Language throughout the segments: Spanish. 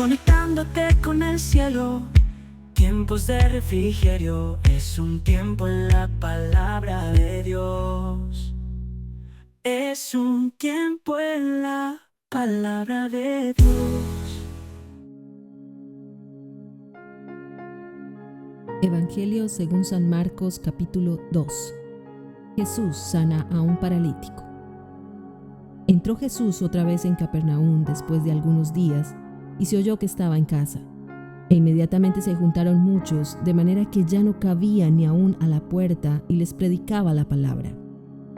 Conectándote con el cielo, tiempos de refrigerio, es un tiempo en la palabra de Dios. Es un tiempo en la palabra de Dios. Evangelio según San Marcos capítulo 2. Jesús sana a un paralítico. Entró Jesús otra vez en Capernaum después de algunos días y se oyó que estaba en casa. E inmediatamente se juntaron muchos, de manera que ya no cabía ni aún a la puerta, y les predicaba la palabra.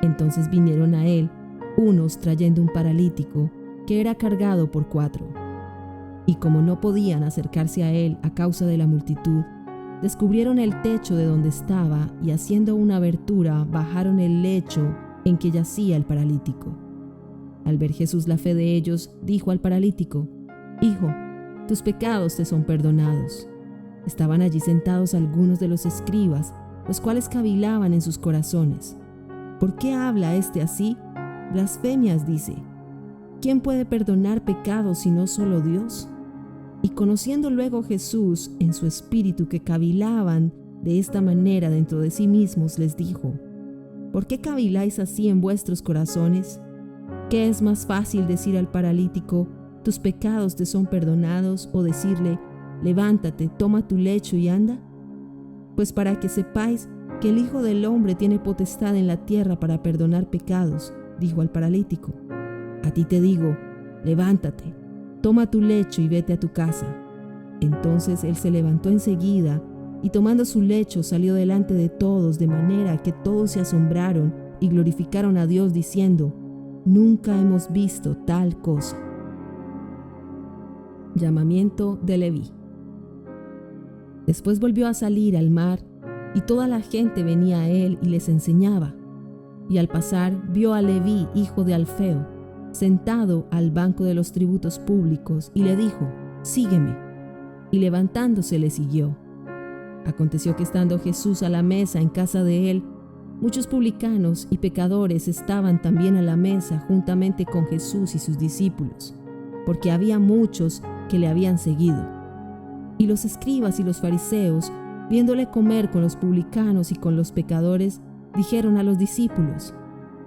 Entonces vinieron a él unos trayendo un paralítico que era cargado por 4. Y como no podían acercarse a él a causa de la multitud, descubrieron el techo de donde estaba y haciendo una abertura bajaron el lecho en que yacía el paralítico. Al ver Jesús la fe de ellos, dijo al paralítico: «Hijo, tus pecados te son perdonados». Estaban allí sentados algunos de los escribas, los cuales cavilaban en sus corazones: «¿Por qué habla éste así? Blasfemias dice. ¿Quién puede perdonar pecados sino solo Dios?». Y conociendo luego Jesús en su espíritu que cavilaban de esta manera dentro de sí mismos, les dijo: «¿Por qué caviláis así en vuestros corazones? ¿Qué es más fácil decir al paralítico: tus pecados te son perdonados, o decirle: levántate, toma tu lecho y anda? Pues para que sepáis que el Hijo del Hombre tiene potestad en la tierra para perdonar pecados», dijo al paralítico, «a ti te digo, levántate, toma tu lecho y vete a tu casa». Entonces él se levantó enseguida y tomando su lecho salió delante de todos, de manera que todos se asombraron y glorificaron a Dios diciendo: «Nunca hemos visto tal cosa». Llamamiento de Leví. Después volvió a salir al mar, y toda la gente venía a él y les enseñaba. Y al pasar vio a Leví, hijo de Alfeo, sentado al banco de los tributos públicos, y le dijo: «Sígueme». Y levantándose le siguió. Aconteció que estando Jesús a la mesa en casa de él, muchos publicanos y pecadores estaban también a la mesa juntamente con Jesús y sus discípulos, porque había muchos que le habían seguido. Y los escribas y los fariseos, viéndole comer con los publicanos y con los pecadores, dijeron a los discípulos: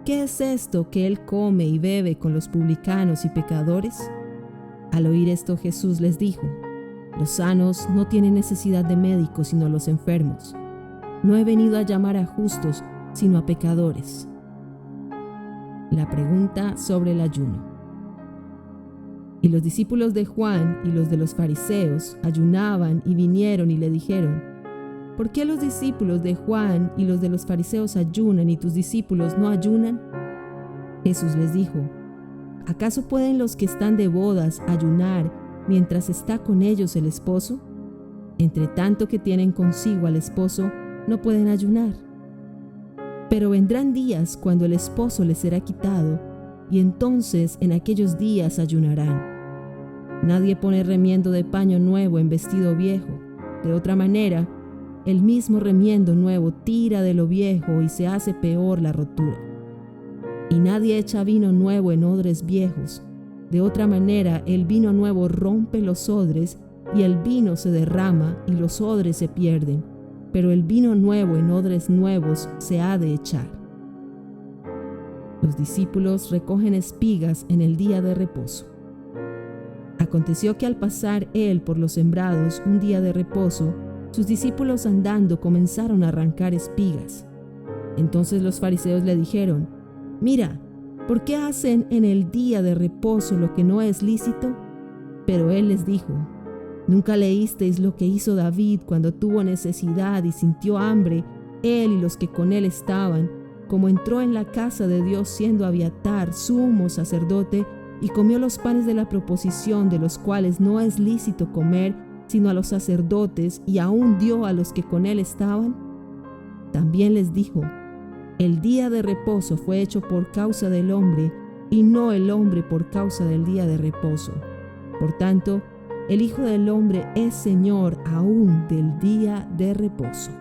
«¿Qué es esto que él come y bebe con los publicanos y pecadores?». Al oír esto, Jesús les dijo: «Los sanos no tienen necesidad de médicos, sino los enfermos. No he venido a llamar a justos, sino a pecadores». La pregunta sobre el ayuno. Y los discípulos de Juan y los de los fariseos ayunaban y vinieron y le dijeron: «¿Por qué los discípulos de Juan y los de los fariseos ayunan y tus discípulos no ayunan?». Jesús les dijo: «¿Acaso pueden los que están de bodas ayunar mientras está con ellos el esposo? Entre tanto que tienen consigo al esposo, no pueden ayunar. Pero vendrán días cuando el esposo les será quitado, y entonces en aquellos días ayunarán. Nadie pone remiendo de paño nuevo en vestido viejo. De otra manera, el mismo remiendo nuevo tira de lo viejo y se hace peor la rotura. Y nadie echa vino nuevo en odres viejos. De otra manera, el vino nuevo rompe los odres, y el vino se derrama y los odres se pierden, pero el vino nuevo en odres nuevos se ha de echar». Los discípulos recogen espigas en el día de reposo. Aconteció que al pasar él por los sembrados un día de reposo, sus discípulos andando comenzaron a arrancar espigas. Entonces los fariseos le dijeron: «Mira, ¿por qué hacen en el día de reposo lo que no es lícito?». Pero él les dijo: «¿Nunca leísteis lo que hizo David cuando tuvo necesidad y sintió hambre, él y los que con él estaban, como entró en la casa de Dios siendo Abiatar sumo sacerdote, y comió los panes de la proposición, de los cuales no es lícito comer sino a los sacerdotes, y aún dio a los que con él estaban?». También les dijo: «El día de reposo fue hecho por causa del hombre, y no el hombre por causa del día de reposo. Por tanto, el Hijo del Hombre es Señor aún del día de reposo».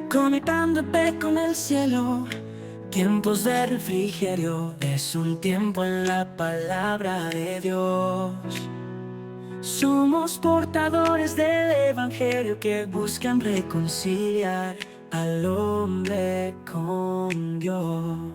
Conectándote con el cielo, Tiempos de refrigerio es un tiempo en la palabra de Dios. Somos portadores del evangelio que buscan reconciliar al hombre con Dios.